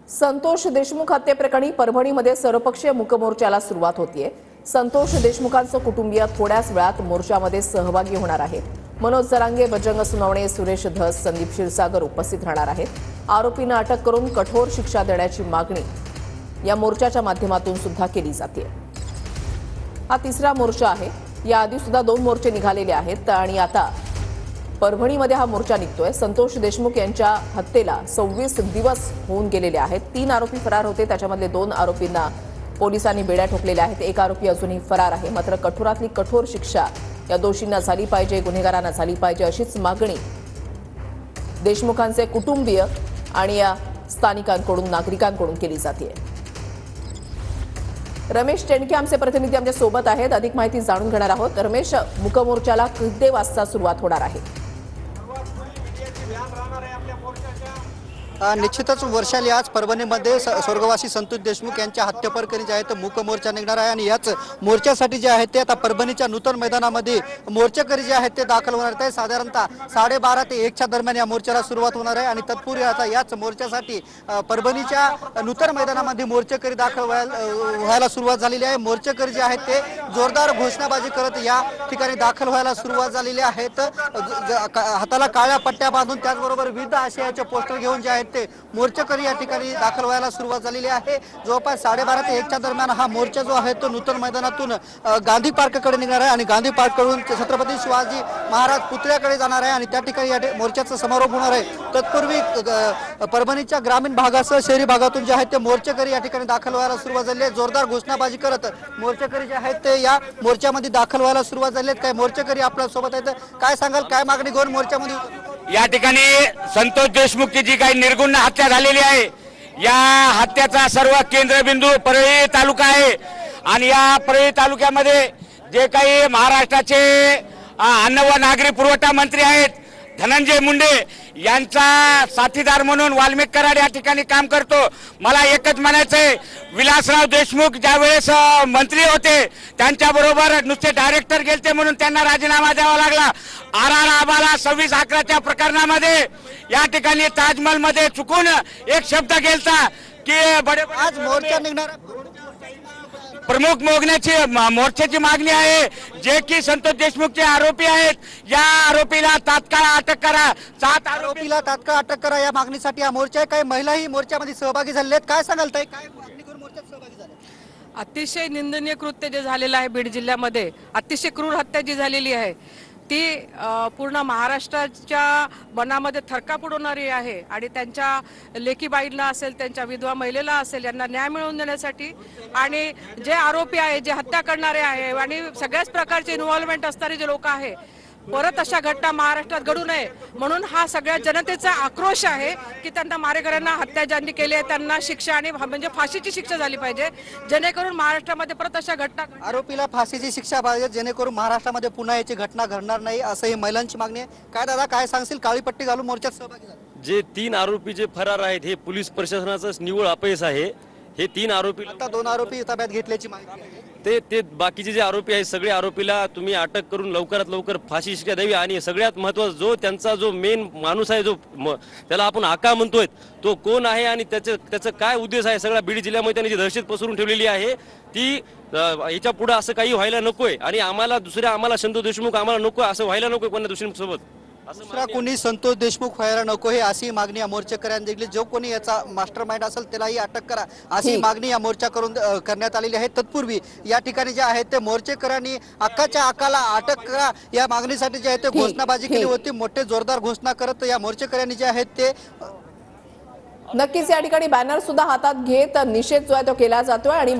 संतोष देशमुख हत्येप्रकरणी परभणीमध्ये सर्वपक्षीय मूकमोर्चाला सुरुवात होतीये। संतोष देशमुखांचे कुटुंबीय थोड्याच वेळात मोर्चामध्ये सहभागी होणार आहेत। मनोज जरांगे, बजरंग सोनवणे, सुरेश धस, संदीप क्षीरसागर उपस्थित राहणार आहेत। आरोपींना अटक करून कठोर शिक्षा देण्याची मागणी या मोर्चाच्या माध्यमातून सुद्धा केली जाते। हा तिसरा मोर्चा आहे। याआधी सुद्धा 2 मोर्चे निघालेले आहेत आणि आता परभणीमध्ये हा मोर्चा निघतोय। संतोष देशमुख यांच्या हत्येला 26 दिवस होऊन गेलेले आहेत। 3 आरोपी फरार होते, त्याच्यामधले 2 आरोपींना पोलिसांनी बेड्या ठोकलेल्या आहेत। एक आरोपी अजूनही फरार आहे। मात्र कठोरातली कठोर शिक्षा या दोषींना झाली पाहिजे, गुन्हेगारांना झाली पाहिजे, अशीच मागणी देशमुखांचे कुटुंबीय आणि या स्थानिकांकडून, नागरिकांकडून केली जाते। रमेश टेणके आमचे प्रतिनिधी आमच्या सोबत आहेत, अधिक माहिती जाणून घेणार आहोत। रमेश, मूकमोर्चाला किती वाजता सुरुवात होणार आहे? निश्चितच वर्षाली आज परभणीमध्ये स्वर्गवासी संतोष देशमुख यांच्या हत्येप्रकरणी जे आहे ते मूक मोर्चा निघणार आहे आणि याच मोर्चासाठी जे आहे ते आता परभणीच्या नूतन मैदानामध्ये मोर्चेकरी जे आहेत ते दाखल होणार आहेत। साधारणतः 12:30 ते 1च्या दरम्यान या मोर्चाला सुरुवात होणार आहे आणि तत्पूर्वी आता याच मोर्चासाठी परभणीच्या नूतन मैदानामध्ये मोर्चेकरी दाखल व्हायला सुरुवात झालेली आहे। मोर्चेकरी जे आहेत ते जोरदार घोषणाबाजी करत या ठिकाणी दाखल व्हायला सुरुवात झालेली आहेत। हाताला काळ्या पट्ट्या बांधून त्याचबरोबर विविध आशयाचे पोस्टर घेऊन जे आहेत ते मोर्चेकरी या ठिकाणी दाखल व्हायला सुरुवात झालेली आहे। जवळपास 12:30 ते 1च्या दरम्यान हा मोर्चा जो आहे तो नूतन मैदानातून गांधी पार्ककडे निघणार आहे आणि गांधी पार्ककडून छत्रपती शिवाजी महाराज पुतळ्याकडे जाणार आहे आणि त्या ठिकाणी या मोर्चाचा समारोप होणार आहे। तत्पूर्वी परभणीच्या ग्रामीण भागासह शहरी भागातून जे आहेत ते मोर्चेकरी या ठिकाणी दाखल व्हायला सुरुवात झाली आहे। जोरदार घोषणाबाजी करत मोर्चेकरी जे आहेत ते या मोर्चामध्ये दाखल व्हायला सुरुवात झाली आहे। काय मोर्चेकरी आपल्या सोबत आहेत, काय सांगाल, काय मागणी घेऊन मोर्चामध्ये? या ठिकाणी संतोष देशमुखची जी काही निर्गुण हत्या झालेली आहे, या हत्याचा सर्व केंद्रबिंदू परळी तालुका आहे आणि या परळी तालुक्यामध्ये जे काही महाराष्ट्राचे अन्न व नागरी पुरवठा मंत्री आहेत धनंजय मुंडे यांचा साथीदार म्हणून वाल्मिक कराड या ठिकाणी काम करतो। मला एकच म्हणायचंय, विलासराव देशमुख ज्यावेळेस मंत्री होते त्यांच्याबरोबर नुसते डायरेक्टर गेलते म्हणून त्यांना राजीनामा द्यावा लागला। RR आबाला 26/11च्या प्रकरणामध्ये या ठिकाणी ताजमहल मध्ये चुकून एक शब्द गेलता की आज मोर्चा निघणार प्रमुख मोर्चाची मागणी आहे जे की संतोष देशमुखचे आरोपी आहेत, या आरोपीला तात्काळ अटक करा। 7 आरोपीला तात्काळ अटक करा या मागणीसाठी हा मोर्चा आहे। काही महिलाही मोर्चामध्ये सहभागी झालेले आहेत, काय सांगाल ताई, काय मागणी करून मोर्चात सहभागी झाले? अतिशय निंदनीय कृत्य जे झालेलं आहे बीड जिल्ह्यामध्ये, अतिशय क्रूर हत्या जी झालेली आहे ती पूर्ण महाराष्ट्राच्या मनामध्ये थरकाप उडवणारी आहे आणि त्यांच्या लेकीबाईंना असेल, त्यांच्या विधवा महिलेला असेल, यांना न्याय मिळवून देण्यासाठी आणि जे आरोपी आहे, जे हत्या करणारे आहे आणि सगळ्याच प्रकारचे इन्व्हॉल्वमेंट असणारे जे लोक आहे, परत अशा घटना महाराष्ट्रात घडू नये म्हणून हा सगळ्या जनतेचा आक्रोश आहे की त्यांना मारेकऱ्यांना, हत्या ज्यांनी केली आहे त्यांना शिक्षा आणि म्हणजे फाशीची शिक्षा झाली पाहिजे, जेणेकरून महाराष्ट्रामध्ये परत अशा घटना, आरोपीला फाशीची शिक्षा पाहिजे जेणेकरून महाराष्ट्रामध्ये पुन्हा याची घटना घडणार नाही, असं ही महिलांची मागणी आहे। काय दादा, काय सांगशील, काळी पट्टी घालून मोर्चात सहभागी झाले? जे 3 आरोपी जे फरार आहेत हे पोलीस प्रशासनाचं निव्वळ अपयश आहे। हे 3 आरोपी, आता 2 आरोपी ताब्यात घेतल्याची माहिती आहे। ते बाकीचे जे आरोपी आहेत सगळे आरोपीला तुम्ही अटक करून लवकरात लवकर फाशी शिक्षा द्यावी आणि सगळ्यात महत्त्वाचं जो त्यांचा जो मेन माणूस आहे, जो त्याला आपण आका म्हणतोय, तो कोण आहे आणि त्याचं काय उद्देश आहे, सगळ्या बीड जिल्ह्यामध्ये त्यांनी जी दहशत पसरून ठेवलेली आहे ती याच्या पुढे असं काही व्हायला नकोय आणि आम्हाला संतोष देशमुख आम्हाला नको, असं व्हायला नको कोणत्या दुसऱ्यांसोबत, दुसरा कोणी संतोष देशमुख व्हायला नको, हे अशी मागणी या मोर्चेकऱ्यांनी दिली। जो कोणी याचा मास्टर माइंड असेल त्यालाही अटक करा, अशी मागणी या मोर्चा करून करण्यात आलेली आहे। तत्पूर्वी या ठिकाणी जे आहे ते मोर्चेकऱ्यांनी अक्काच्या आकाला अटक करा या मागणीसाठी जे आहे ते घोषणाबाजी केली होती। मोठे जोरदार घोषणा करत या मोर्चेकऱ्यांनी जे आहेत ते नक्कीच या ठिकाणी बॅनर सुद्धा हातात घेत निषेध जो आहे तो केला जातोय आणि